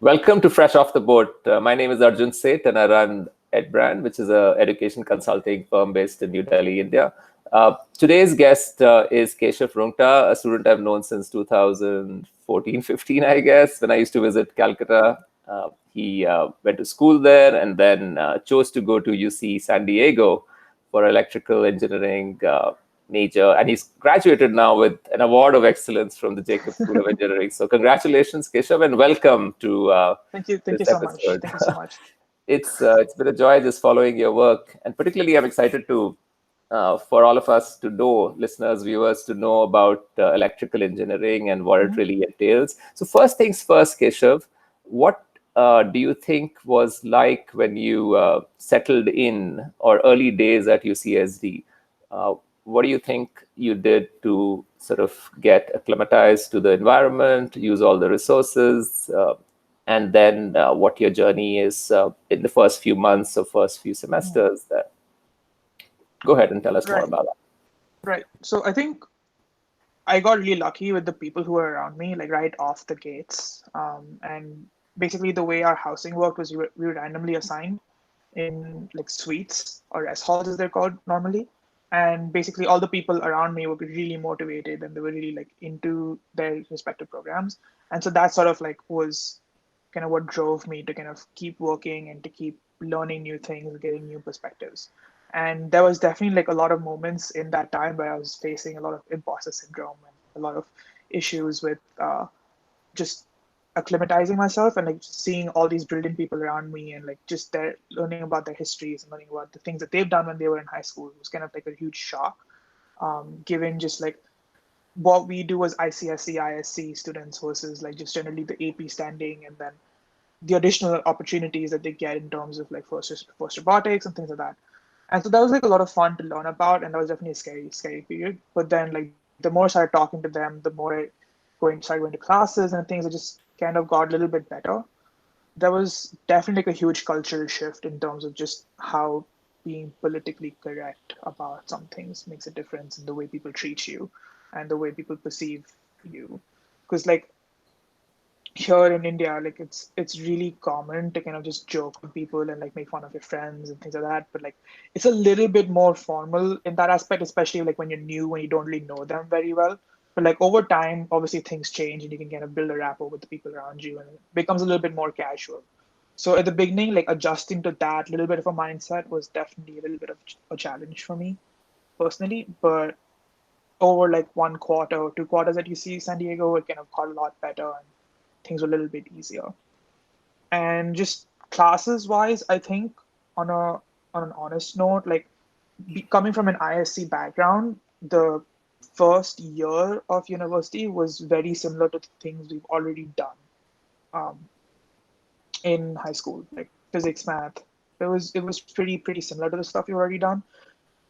Welcome to Fresh Off the Boat. My name is Arjun Seth and I run EdBrand, which is a education consulting firm based in New Delhi, India. Today's guest is Keshav Rungta, a student I've known since 2014-15, I guess, when I used to visit Calcutta. He went to school there and then chose to go to UC San Diego for electrical engineering major, and he's graduated now with an award of excellence from the Jacob School of Engineering. So congratulations, Keshav, and welcome to Thank you. Thank this you so much. episode. Thank you so much. It's been a joy just following your work, and particularly I'm excited to for all of us to know, listeners, viewers, to know about electrical engineering and what it Mhm. really entails. So first things first, Keshav, what do you think was like when you settled in or early days at UCSD? Uh, what do you think you did to sort of get acclimatized to the environment, use all the resources, and then what your journey is in the first few months or first few Mhm. semesters there? Go ahead and tell us more Right, about that. right. So I think I got really lucky with the people who were around me, like right off the gates. And basically, the way our housing worked was we were randomly assigned in like suites or rest halls, as they're called normally. And basically, all the people around me were really motivated and they were really like into their respective programs. And so that sort of like was kind of what drove me to kind of keep working and to keep learning new things, getting new perspectives. And there was definitely like a lot of moments in that time where I was facing a lot of imposter syndrome and a lot of issues with just acclimatizing myself and like seeing all these brilliant people around me and like just their learning about their histories and learning about the things that they've done when they were in high school was kind of like a huge shock. Given just like what we do as ICSC, ISC students versus like just generally the AP standing and then the additional opportunities that they get in terms of like first robotics and things like that. And so that was like a lot of fun to learn about, and that was definitely a scary period. But then like the more I started talking to them, the more I started going to classes and things, it just kind of got a little bit better. There was definitely like a huge cultural shift in terms of just how being politically correct about some things makes a difference in the way people treat you and the way people perceive you. Because like here in India, like it's really common to kind of just joke with people and like make fun of your friends and things like that. But like it's a little bit more formal in that aspect, especially like when you're new, when you don't really know them very well. But like over time, obviously things change and you can kind of build a rapport with the people around you and it becomes a little bit more casual. So at the beginning, like adjusting to that little bit of a mindset was definitely a little bit of a challenge for me personally. But over like 1 quarter or 2 quarters that you see San Diego, it kind of got a lot better and things were a little bit easier. And just classes wise, I think on a on an honest note, like coming from an ISC background, the first year of university was very similar to the things we've already done um, in high school, like physics, math. It was pretty similar to the stuff we've already done,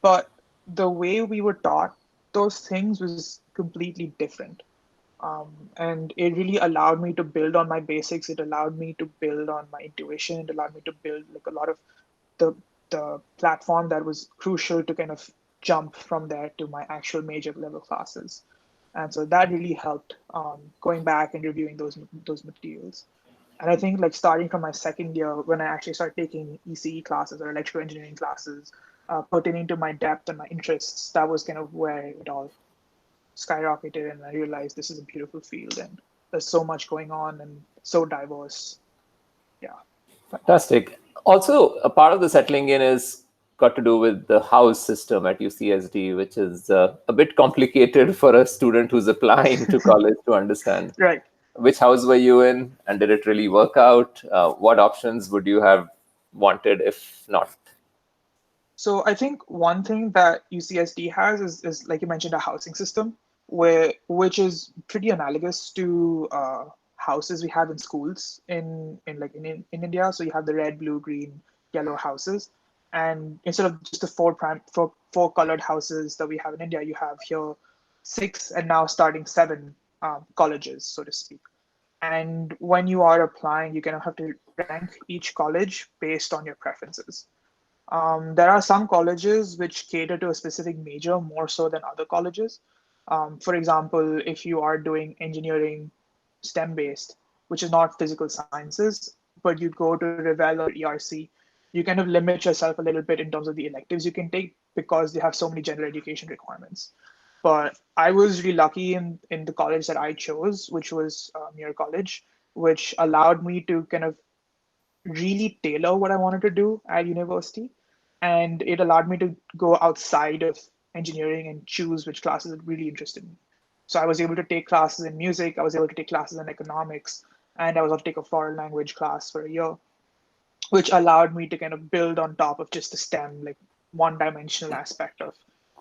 but the way we were taught those things was completely different. And it really allowed me to build on my basics. It allowed me to build on my intuition. It allowed me to build like a lot of the platform that was crucial to kind of jump from there to my actual major level classes. And so that really helped going back and reviewing those materials. And I think like starting from my second year, when I actually started taking ECE classes or electrical engineering classes pertaining to my depth and my interests, that was kind of where it all skyrocketed and I realized this is a beautiful field and there's so much going on and so diverse. Yeah. Fantastic. Also, a part of the settling in is got to do with the house system at UCSD, which is a bit complicated for a student who's applying to college to understand. Right. Which house were you in, and did it really work out? What options would you have wanted if not? So I think one thing that UCSD has is like you mentioned, a housing system which is pretty analogous to houses we have in schools in India. So you have the red, blue, green, yellow houses, and instead of just the four colored houses that we have in India, you have here six and now starting seven colleges, so to speak. And when you are applying, you kind of have to rank each college based on your preferences. There are some colleges which cater to a specific major more so than other colleges. For example, if you are doing engineering STEM based, which is not physical sciences, but you go to Revell or ERC, you kind of limit yourself a little bit in terms of the electives you can take because they have so many general education requirements. But I was really lucky in the college that I chose, which was Muir College, which allowed me to kind of really tailor what I wanted to do at university. And it allowed me to go outside of engineering and choose which classes that really interested me. So I was able to take classes in music, I was able to take classes in economics, and I was able to take a foreign language class for a year, which allowed me to kind of build on top of just the STEM, like one-dimensional aspect of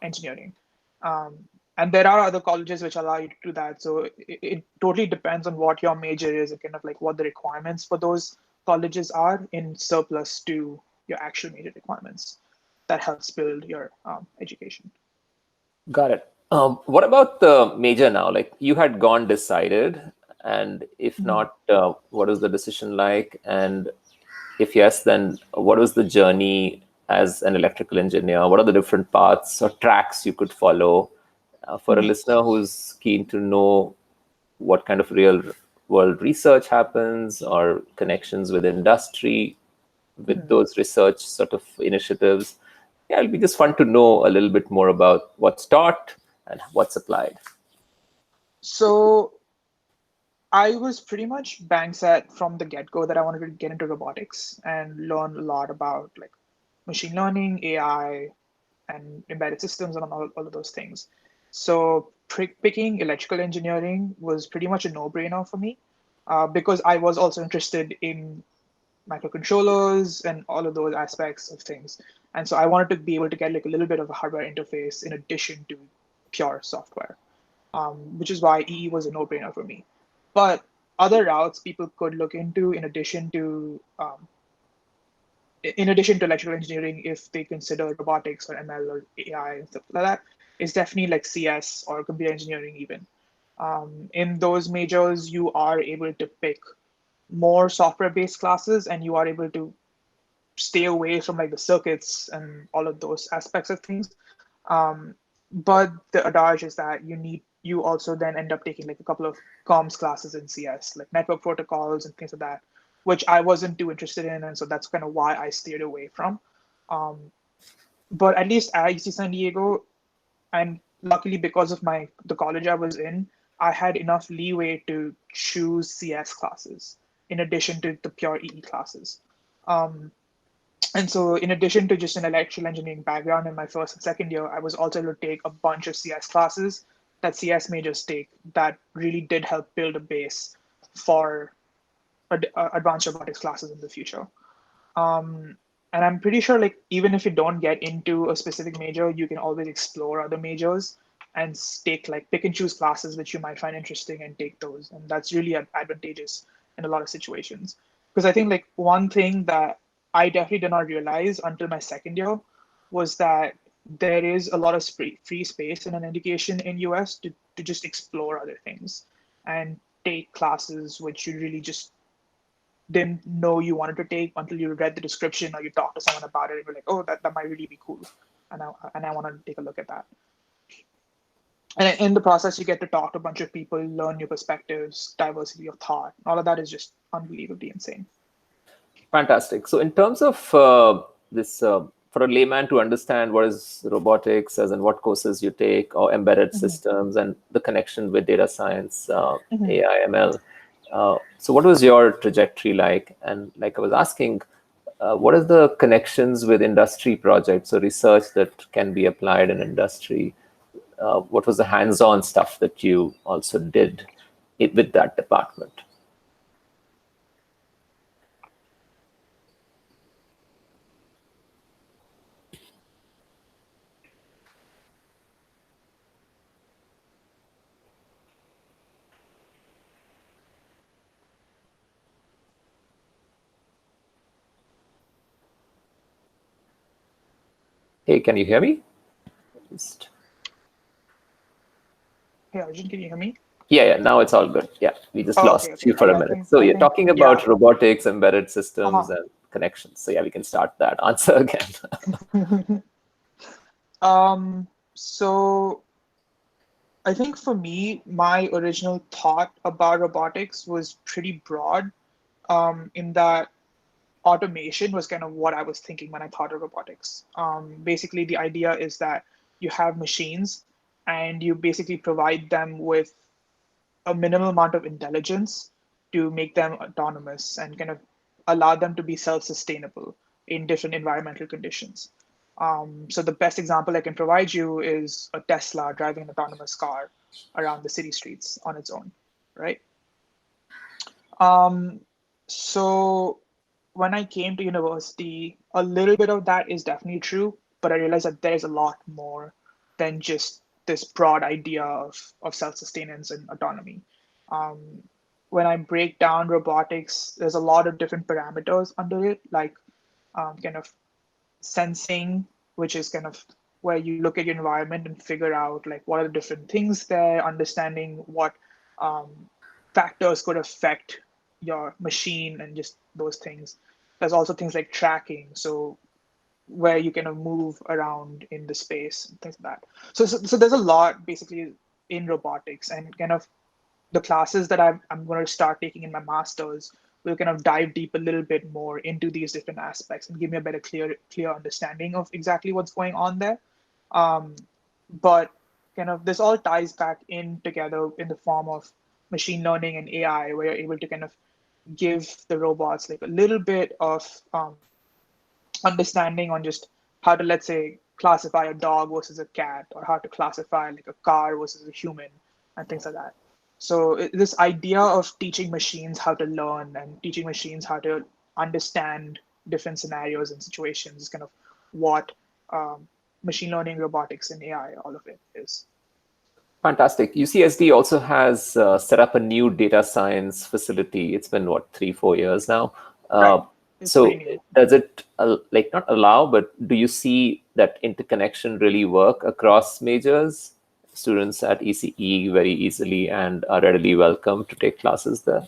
engineering. Um, and there are other colleges which allow you to do that. So it totally depends on what your major is and kind of like what the requirements for those colleges are in surplus to your actual major requirements. That helps build your education. Got it. What about the major now? Like you had gone decided, and if Mhm. not, what was the decision like? And if yes, then what was the journey as an electrical engineer? What are the different paths or tracks you could follow? For a Mhm. listener who's keen to know what kind of real world research happens or connections with industry, with Mhm. those research sort of initiatives, yeah, it'll be just fun to know a little bit more about what's taught and what's applied. So I was pretty much bang set from the get-go that I wanted to get into robotics and learn a lot about like machine learning, AI, and embedded systems and all of those things. So picking electrical engineering was pretty much a no-brainer for me because I was also interested in microcontrollers and all of those aspects of things. And so I wanted to be able to get like a little bit of a hardware interface in addition to pure software, which is why EE was a no-brainer for me. But other routes people could look into in addition to electrical engineering, if they consider robotics or ML or AI and stuff like that, is definitely like CS or computer engineering even. In those majors, you are able to pick more software-based classes, and you are able to stay away from like the circuits and all of those aspects of things. Um, but the adage is that you also then end up taking like a couple of comms classes in CS, like network protocols and things like that, which I wasn't too interested in, and so that's kind of why I steered away from. Um, but at least at UC San Diego, and luckily because of the college I was in, I had enough leeway to choose CS classes in addition to the pure EE classes. Um, and so, in addition to just an electrical engineering background in my first and second year, I was also able to take a bunch of CS classes that CS majors take that really did help build a base for advanced robotics classes in the future. Um, and I'm pretty sure, like, even if you don't get into a specific major, you can always explore other majors and take, like, pick and choose classes which you might find interesting and take those. And that's really advantageous in a lot of situations. Because I think, like, one thing that I definitely did not realize until my second year was that there is a lot of free space in an education in US to just explore other things and take classes which you really just didn't know you wanted to take until you read the description or you talked to someone about it and you're like, oh, that might really be cool. And I want to take a look at that. And in the process, you get to talk to a bunch of people, learn new perspectives, diversity of thought. All of that is just unbelievably insane. Fantastic. So, in terms of this, for a layman to understand what is robotics, as in what courses you take, or embedded Mm-hmm. systems, and the connection with data science, Mm-hmm. AI, ML. So, what was your trajectory like? And like I was asking, what are the connections with industry projects or research that can be applied in industry? What was the hands-on stuff that you also did with that department? Hey, can you hear me? Just... Hey, Arjun, can you hear me? Yeah, now it's all good. Yeah, we just Oh, okay, lost okay. you for a I minute. think, So I you're think, talking yeah. about robotics, embedded systems, Uh-huh. and connections. So yeah, we can start that answer again. um, so I think for me, my original thought about robotics was pretty broad, in that automation was kind of what I was thinking when I thought of robotics. Basically, the idea is that you have machines and you basically provide them with a minimal amount of intelligence to make them autonomous and kind of allow them to be self-sustainable in different environmental conditions. So the best example I can provide you is a Tesla driving an autonomous car around the city streets on its own, right? Um, so when I came to university, a little bit of that is definitely true, but I realized that there's a lot more than just this broad idea of self-sustenance and autonomy. Um, when I break down robotics, there's a lot of different parameters under it, like kind of sensing, which is kind of where you look at your environment and figure out like what are the different things there, understanding what um, factors could affect your machine and just those things. There's also things like tracking, so where you kind of move around in the space and things like that. So there's a lot basically in robotics, and kind of the classes that I'm going to start taking in my master's will kind of dive deep a little bit more into these different aspects and give me a better clear understanding of exactly what's going on there. Um, but kind of this all ties back in together in the form of machine learning and AI, where you're able to kind of give the robots like a little bit of understanding on just how to, let's say, classify a dog versus a cat, or how to classify like a car versus a human, and things like that. So this idea of teaching machines how to learn and teaching machines how to understand different scenarios and situations is kind of what um, machine learning, robotics, and AI, all of it is. Fantastic. UCSD also has set up a new data science facility. It's been what, 3, 4 years now. Right. Uh, It's pretty so new. does it like not allow, but do you see that interconnection really work across majors? Students at ECE very easily and are readily welcome to take classes there.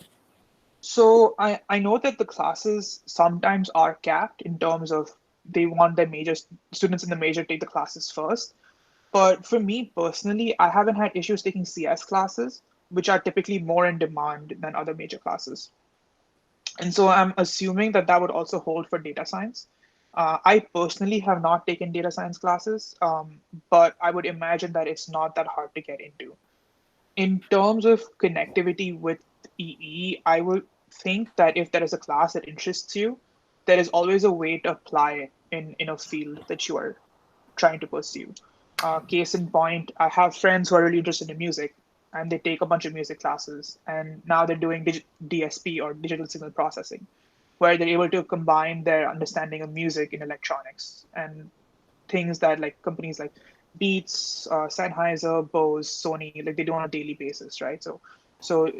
So I know that the classes sometimes are capped in terms of they want their major students in the major take the classes first. But for me personally, I haven't had issues taking CS classes, which are typically more in demand than other major classes. And so I'm assuming that that would also hold for data science. I personally have not taken data science classes, but I would imagine that it's not that hard to get into. In terms of connectivity with EE, I would think that if there is a class that interests you, there is always a way to apply it in a field that you are trying to pursue. Case in point, I have friends who are really interested in music, and they take a bunch of music classes, and now they're doing DSP, or digital signal processing, where they're able to combine their understanding of music in electronics and things that like companies like Beats, Sennheiser, Bose, Sony, like they do on a daily basis, right? So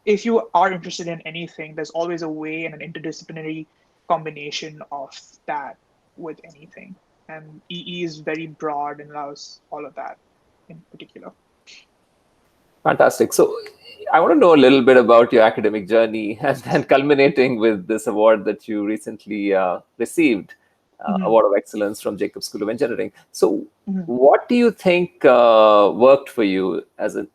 if you are interested in anything, there's always a way and an interdisciplinary combination of that with anything. And EE is very broad and allows all of that in particular. Fantastic. So I want to know a little bit about your academic journey and then culminating with this award that you recently received, Hmm. Award of Excellence from Jacobs School of Engineering. So Hmm. what do you think worked for you as in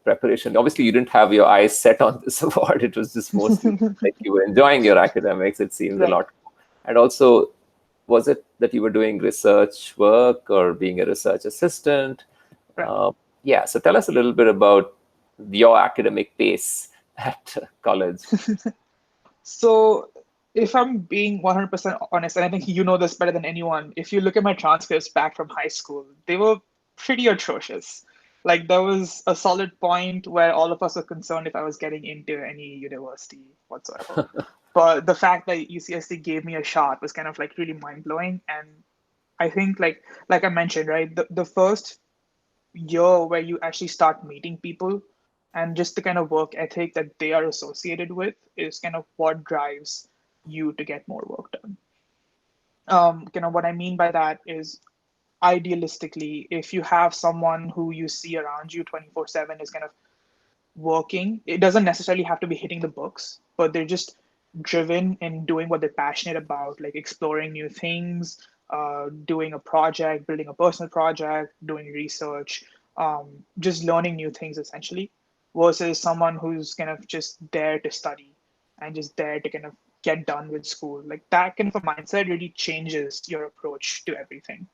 preparation? Obviously, you didn't have your eyes set on this award. It was just mostly like you were enjoying your academics, it seems a Right, lot. And also, was it that you were doing research work or being a research assistant? right. Uh, yeah, so tell us a little bit about your academic pace at college. So if I'm being 100% honest, and I think you know this better than anyone, if you look at my transcripts back from high school, they were pretty atrocious. Like there was a solid point where all of us were concerned if I was getting into any university whatsoever. But the fact that UCSD gave me a shot was kind of like really mind blowing. And I think like I mentioned, right, the first year where you actually start meeting people and just the kind of work ethic that they are associated with is kind of what drives you to get more work done. Kind of what I mean by that is idealistically, if you have someone who you see around you 24/7 is kind of working, it doesn't necessarily have to be hitting the books, but they're just driven in doing what they're passionate about, like exploring new things, doing a project, building a personal project, doing research. just learning new things essentially, versus someone who's kind of just there to study and just there to kind of get done with school. Like that kind of a mindset really changes your approach to everything.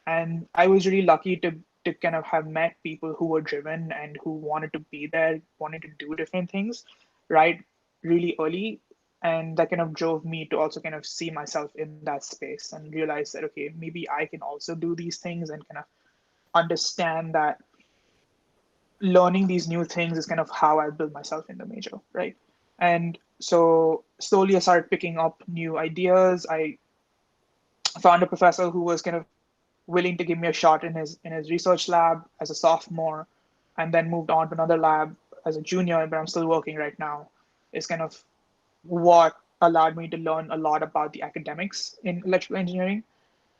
And I was really lucky to kind of have met people who were driven and who wanted to be there, wanted to do different things, right, really early. And that kind of drove me to also kind of see myself in that space and realize that, okay, maybe I can also do these things and kind of understand that learning these new things is kind of how I build myself in the major, right? And so slowly I started picking up new ideas. I found a professor who was kind of willing to give me a shot in his research lab as a sophomore, and then moved on to another lab as a junior, but I'm still working right now, is kind of what allowed me to learn a lot about the academics in electrical engineering.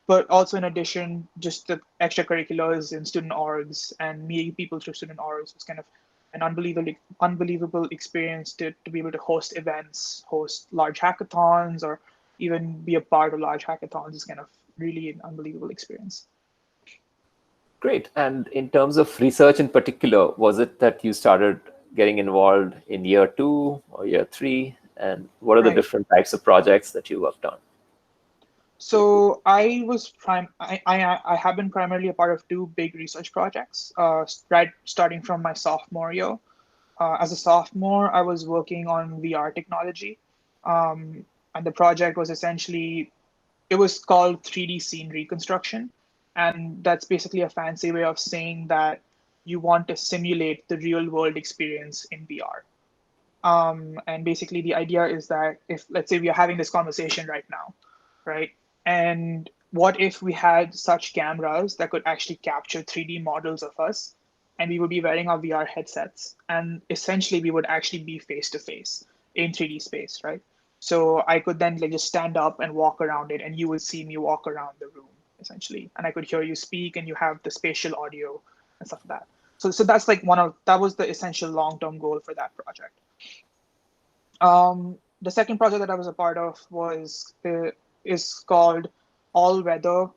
But also in addition, just the extracurriculars in student orgs and meeting people through student orgs was kind of an unbelievable experience to be able to host events, host large hackathons, or even be a part of large hackathons is kind of really an unbelievable experience. Great. And in terms of research in particular, was it that you started getting involved in year 2 or year 3? And what are the Right. different types of projects that you worked on? So I have been primarily a part of two big research projects, right, starting from my sophomore year. As a sophomore, I was working on VR technology. And the project was essentially, it was called 3D scene reconstruction. And that's basically a fancy way of saying that you want to simulate the real world experience in VR. And basically, the idea is that if, let's say, we are having this conversation right now, right? And what if we had such cameras that could actually capture 3D models of us, and we would be wearing our VR headsets, and essentially we would actually be face to face in 3D space, right? So I could then like just stand up and walk around it, and you would see me walk around the room essentially, and I could hear you speak, and you have the spatial audio and stuff like that. So that's like that was the essential long-term goal for that project. The second project that I was a part of was is called all-weather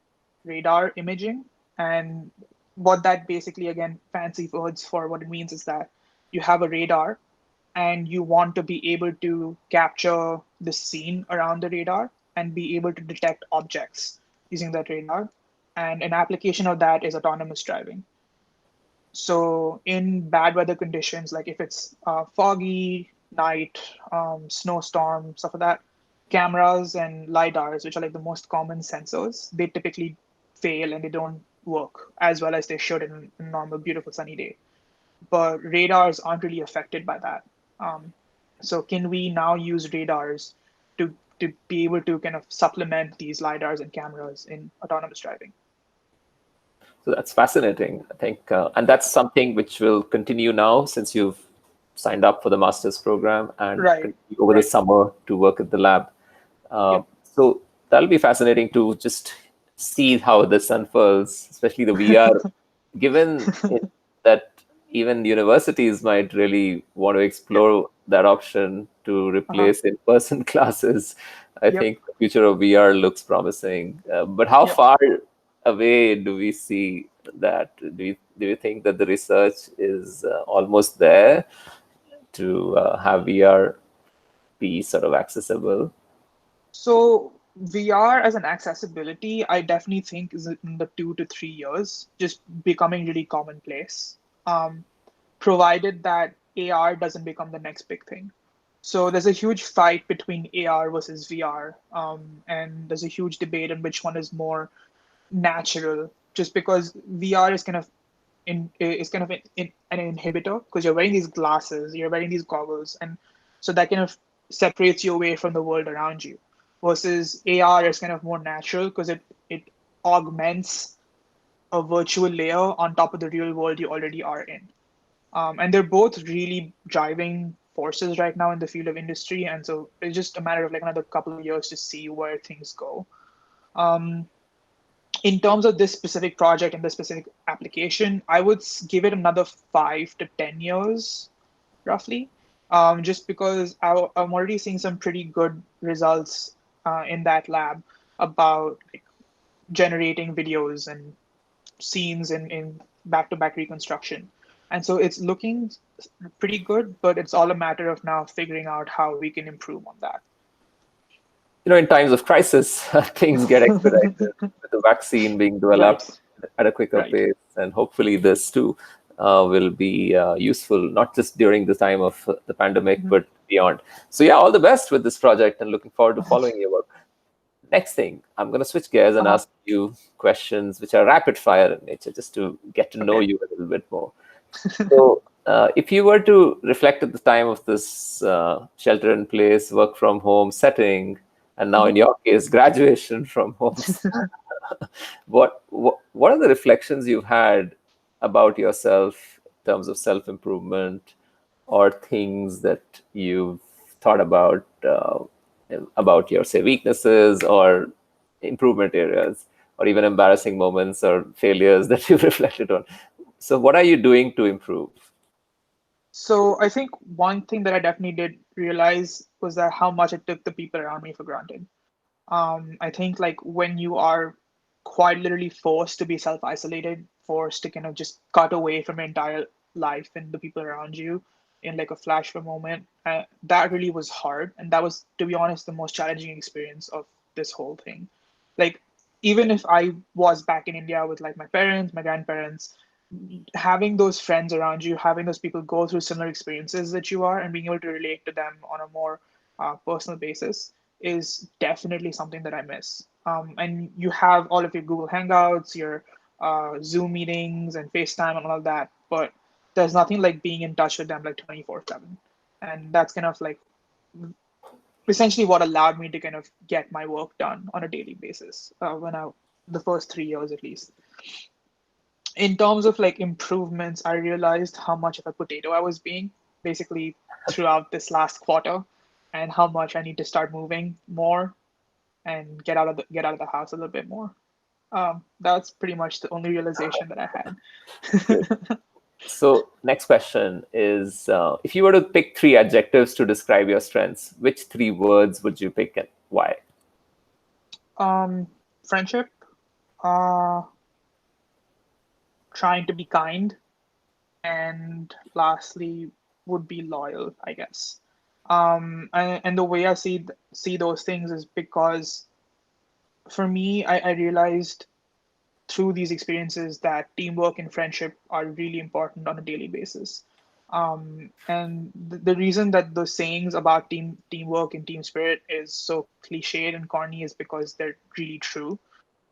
radar imaging, and what that basically, again, fancy words for what it means is that you have a radar and you want to be able to capture the scene around the radar and be able to detect objects using that radar. And an application of that is autonomous driving. So in bad weather conditions, like if it's foggy night, snowstorm, stuff like that, cameras and lidars, which are like the most common sensors, they typically fail and they don't work as well as they should in a normal, beautiful sunny day. But radars aren't really affected by that. Um, so can we now use radars to be able to kind of supplement these lidars and cameras in autonomous driving? So that's fascinating, I think. And that's something which will continue now since you've signed up for the master's program and Right, continue over the right. summer to work at the lab. Yep. So that'll be fascinating to just see how this unfolds, especially the VR, given that even universities might really want to explore that option to Uh-huh. replace in-person classes. I Yep. think the future of VR looks promising. But how Yep. far away do we see that? Do you think that the research is almost there to have VR be sort of accessible? So VR as an accessibility, I definitely think is in the 2 to 3 years, just becoming really commonplace. Um, Provided that AR doesn't become the next big thing. So there's a huge fight between AR versus VR, and there's a huge debate on which one is more natural. Just because VR is kind of an inhibitor because you're wearing these glasses, you're wearing these goggles, and so that kind of separates you away from the world around you. Versus AR is kind of more natural because it augments a virtual layer on top of the real world you already are in. And they're both really driving forces right now in the field of industry, and so it's just a matter of like another couple of years to see where things go. Um, in terms of this specific project and this specific application, I would give it another 5 to 10 years, roughly, just because I'm already seeing some pretty good results in that lab about like generating videos and scenes in back-to-back reconstruction. And so it's looking pretty good, but it's all a matter of now figuring out how we can improve on that. In times of crisis, things get expedited with the vaccine being Right, developed at a quicker right. pace. And hopefully, this too will be useful, not just during the time of the pandemic, Mhm. but beyond. So, yeah, all the best with this project and looking forward to following your work. Next thing, I'm going to switch gears and Uh-huh. ask you questions which are rapid fire in nature, just to get to know Okay. you a little bit more. So, if you were to reflect at the time of this shelter in place, work from home setting, and now in Mhm. your case, graduation from homes, what are the reflections you've had about yourself in terms of self improvement, or things that you've thought about your say weaknesses or improvement areas, or even embarrassing moments or failures that you've reflected on? So, what are you doing to improve? So I think one thing that I definitely did realize was that how much I took the people around me for granted. I think like when you are quite literally forced to be self-isolated, forced to kind of just cut away from your entire life and the people around you in like a flash of a moment, that really was hard. And that was, to be honest, the most challenging experience of this whole thing. Like, even if I was back in India with like my parents, my grandparents, having those friends around you, having those people go through similar experiences that you are, and being able to relate to them on a more personal basis is definitely something that I miss. And you have all of your Google Hangouts, your Zoom meetings, and FaceTime, and all of that, but there's nothing like being in touch with them like 24/7. And that's kind of like essentially what allowed me to kind of get my work done on a daily basis the first 3 years at least. In terms of like improvements, I realized how much of a potato I was being basically throughout this last quarter, and how much I need to start moving more and get out of the house a little bit more. That's pretty much the only realization that I Good. had. So, next question is if you were to pick three adjectives to describe your strengths, which three words would you pick and why? um, Friendship, uh, trying to be kind, and lastly would be loyal, I guess. And the way I see those things is because for me, I realized through these experiences that teamwork and friendship are really important on a daily basis. And the reason that the sayings about teamwork and team spirit is so cliched and corny is because they're really true.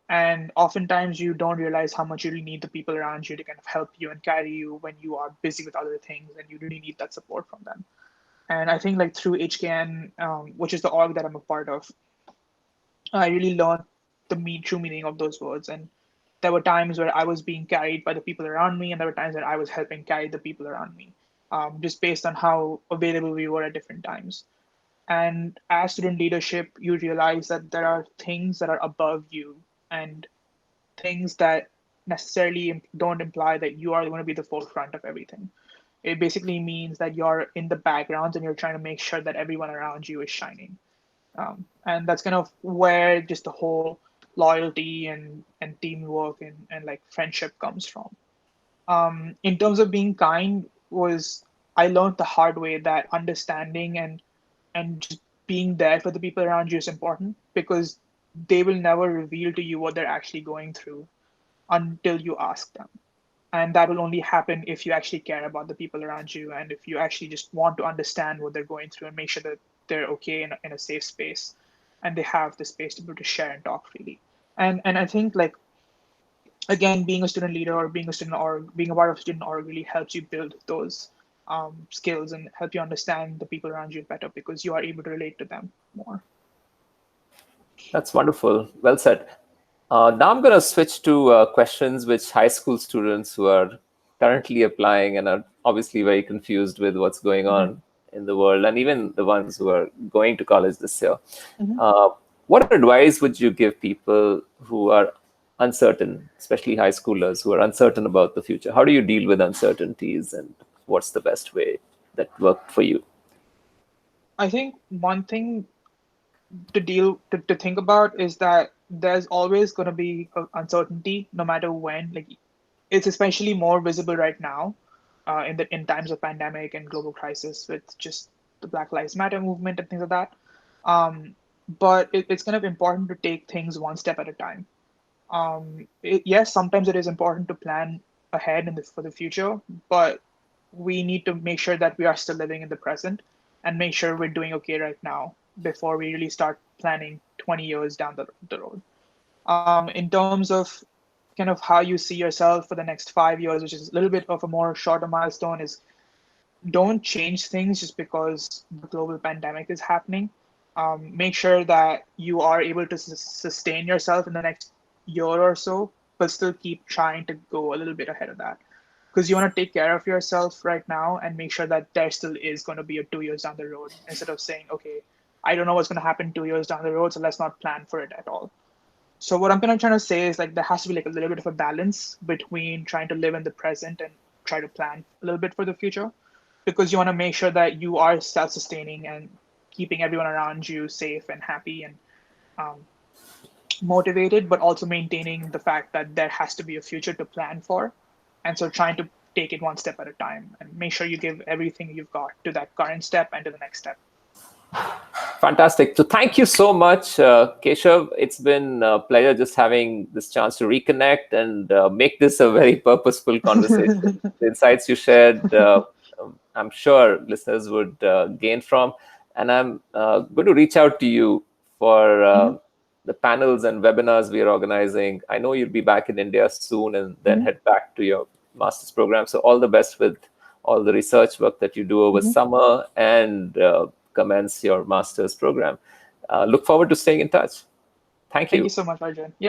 And oftentimes you don't realize how much you really need the people around you to kind of help you and carry you when you are busy with other things, and you really need that support from them. And I think like through HKN, which is the org that I'm a part of, I really learned true meaning of those words. And there were times where I was being carried by the people around me, and there were times that I was helping carry the people around me, just based on how available we were at different times. And as student leadership, you realize that there are things that are above you, and things that necessarily don't imply that you are going to be the forefront of everything. It basically means that you're in the background and you're trying to make sure that everyone around you is shining. And that's kind of where just the whole loyalty and teamwork and like friendship comes from. In terms of being kind, was I learned the hard way that understanding and just being there for the people around you is important, because they will never reveal to you what they're actually going through until you ask them. And that will only happen if you actually care about the people around you, and if you actually just want to understand what they're going through and make sure that they're okay in a safe space, and they have the space to be able to share and talk freely. And I think like, again, being a student leader or being a student org, being a part of a student org really helps you build those skills and help you understand the people around you better, because you are able to relate to them more. That's wonderful. Well said. Now I'm going to switch to questions which high school students who are currently applying and are obviously very confused with what's going Mm-hmm. on in the world, and even the ones who are going to college this year. Mm-hmm. Uh, what advice would you give people who are uncertain, especially high schoolers who are uncertain about the future? How do you deal with uncertainties, and what's the best way that worked for you? I think one thing to think about is that there's always going to be uncertainty no matter when. Like, it's especially more visible right now in times of pandemic and global crisis with just the Black Lives Matter movement and things like that. Um, but it's kind of important to take things one step at a time. Yes, sometimes it is important to plan ahead for the future, but we need to make sure that we are still living in the present and make sure we're doing okay right now before we really start planning 20 years down the road. In terms of kind of how you see yourself for the next 5 years, which is a little bit of a more shorter milestone, is don't change things just because the global pandemic is happening. Make sure that you are able to sustain yourself in the next year or so, but still keep trying to go a little bit ahead of that. Because you want to take care of yourself right now and make sure that there still is going to be a 2 years down the road instead of saying, okay, I don't know what's going to happen 2 years down the road, so let's not plan for it at all. So what I'm kind of trying to say is like there has to be like a little bit of a balance between trying to live in the present and try to plan a little bit for the future, because you want to make sure that you are self-sustaining and keeping everyone around you safe and happy and um, motivated, but also maintaining the fact that there has to be a future to plan for. And so trying to take it one step at a time and make sure you give everything you've got to that current step and to the next step. Fantastic. So thank you so much, Keshav. It's been a pleasure just having this chance to reconnect and make this a very purposeful conversation. The insights you shared, I'm sure listeners would gain from. And I'm going to reach out to you for Mm-hmm. the panels and webinars we are organizing. I know you'll be back in India soon and then Mm-hmm. head back to your master's program. So all the best with all the research work that you do over Mm-hmm. summer and commence your master's program. Look forward to staying in touch. Thank Thank you you. so much, Arjun. Yeah.